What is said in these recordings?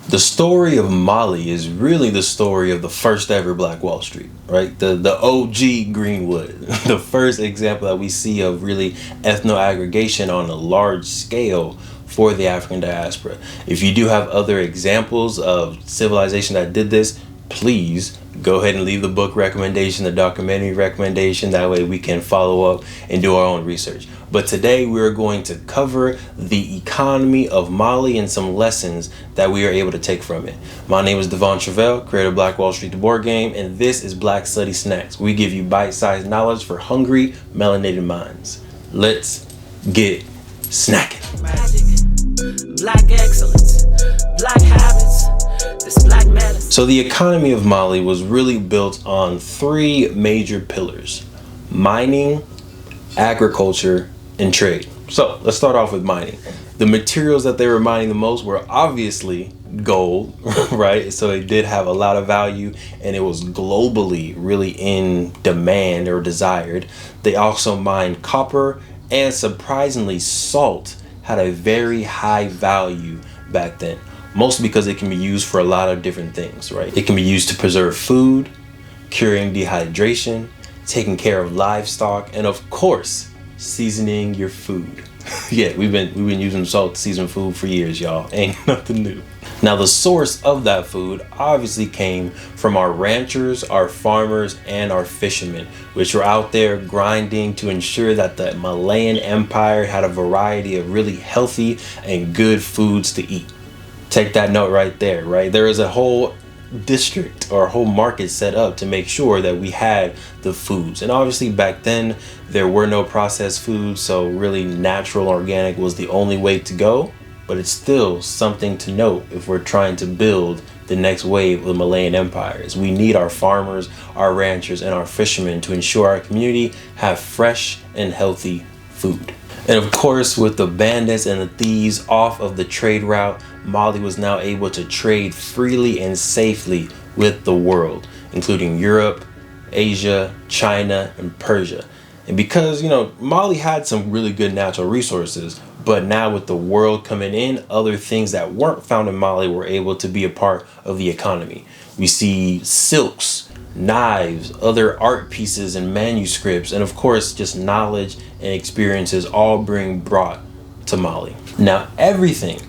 The story of Mali is really the story of the first ever Black Wall Street, right? The OG Greenwood, the first example that we see of really ethno aggregation on a large scale for the African diaspora. If you do have other examples of civilization that did this, please go ahead and leave the book recommendation, the documentary recommendation. That way we can follow up and do our own research. But today we're going to cover the economy of Mali and some lessons that we are able to take from it. My name is Devon Travell, creator of Black Wall Street, the board game, and this is Black Study Snacks. We give you bite-sized knowledge for hungry, melanated minds. Let's get snacking. Magic, black excellence, black habits, this black medicine. So the economy of Mali was really built on three major pillars: mining, agriculture, and trade. So let's start off with mining. The materials that they were mining the most were obviously gold, right? So it did have a lot of value and it was globally really in demand or desired. They also mined copper, and surprisingly salt had a very high value back then. Mostly because it can be used for a lot of different things, right? It can be used to preserve food, curing dehydration, taking care of livestock, and of course, seasoning your food. Yeah, we've been using salt to season food for years, y'all. Ain't nothing new. Now, the source of that food obviously came from our ranchers, our farmers, and our fishermen, which were out there grinding to ensure that the Malian Empire had a variety of really healthy and good foods to eat. Take that note right there, right? There is a whole district or a whole market set up to make sure that we had the foods. And obviously back then there were no processed foods, so really natural organic was the only way to go. But it's still something to note if we're trying to build the next wave of the Malian Empire. Is we need our farmers, our ranchers, and our fishermen to ensure our community have fresh and healthy food. And of course, with the bandits and the thieves off of the trade route, Mali was now able to trade freely and safely with the world, including Europe, Asia, China, and Persia. And because, Mali had some really good natural resources, but now with the world coming in, other things that weren't found in Mali were able to be a part of the economy. We see silks, knives, other art pieces and manuscripts, and of course just knowledge and experiences all being brought to Mali. Now everything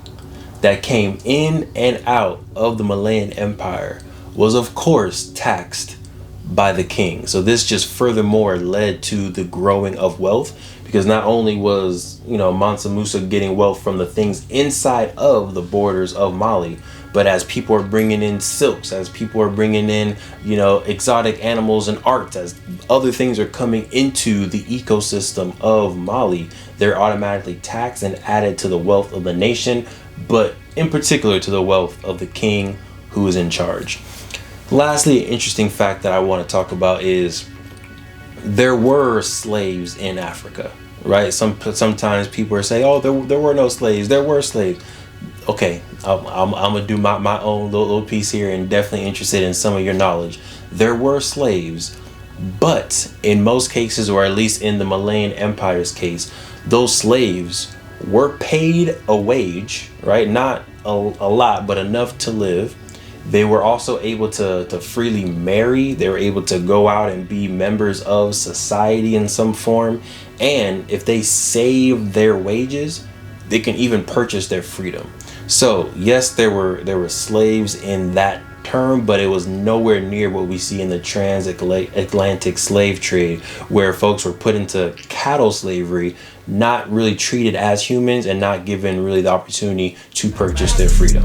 that came in and out of the Malian Empire was of course taxed by the king. So this just furthermore led to the growing of wealth, because not only was Mansa Musa getting wealth from the things inside of the borders of Mali, but as people are bringing in silks, as people are bringing in, exotic animals and art, as other things are coming into the ecosystem of Mali, they're automatically taxed and added to the wealth of the nation, but in particular to the wealth of the king who is in charge. Lastly, an interesting fact that I want to talk about is there were slaves in Africa, right? Sometimes people are saying, oh, there were no slaves. There were slaves. Okay, I'm gonna do my own little piece here, and definitely interested in some of your knowledge. There were slaves, but in most cases, or at least in the Malian Empire's case, those slaves were paid a wage, right? Not a lot, but enough to live. They were also able to freely marry. They were able to go out and be members of society in some form. And if they saved their wages, they can even purchase their freedom. So yes, there were slaves in that term, but it was nowhere near what we see in the transatlantic slave trade, where folks were put into cattle slavery, not really treated as humans and not given really the opportunity to purchase their freedom.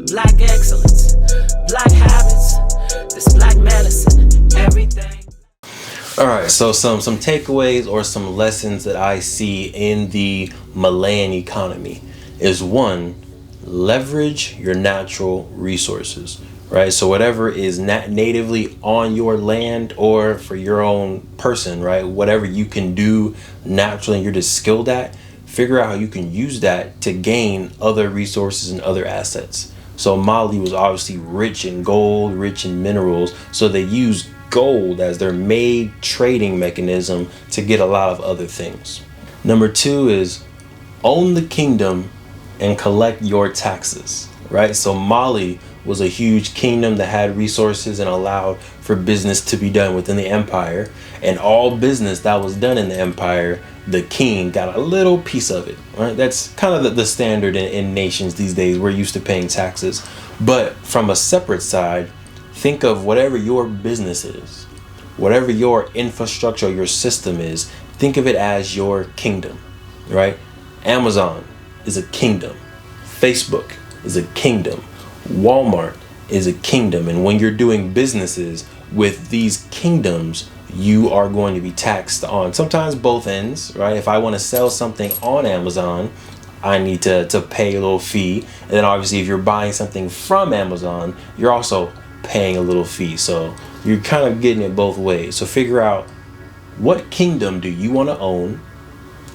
Black excellence, black habits, this black medicine, everything. All right, so some takeaways or some lessons that I see in the Malian economy is: one, leverage your natural resources, right? So whatever is natively on your land or for your own person, right? Whatever you can do naturally and you're just skilled at, figure out how you can use that to gain other resources and other assets. So Mali was obviously rich in gold, rich in minerals, so they used gold as their main trading mechanism to get a lot of other things. Number two is own the kingdom and collect your taxes. right? So Mali was a huge kingdom that had resources and allowed for business to be done within the empire. And all business that was done in the empire, the king got a little piece of it, right? That's kind of the standard in nations these days. We're used to paying taxes. But from a separate side, think of whatever your business is, whatever your infrastructure, your system is, think of it as your kingdom, right? Amazon is a kingdom. Facebook is a kingdom. Walmart is a kingdom. And when you're doing businesses with these kingdoms, you are going to be taxed on sometimes both ends, right? If I want to sell something on Amazon, I need to pay a little fee. And then obviously if you're buying something from Amazon, you're also paying a little fee. So you're kind of getting it both ways. So figure out, what kingdom do you want to own,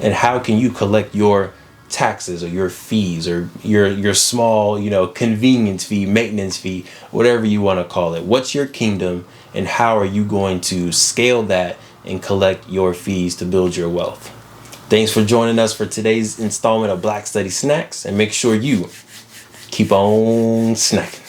and how can you collect your taxes or your fees or your small, convenience fee, maintenance fee, whatever you want to call it. What's your kingdom, and how are you going to scale that and collect your fees to build your wealth? Thanks for joining us for today's installment of Black Study Snacks, and make sure you keep on snacking.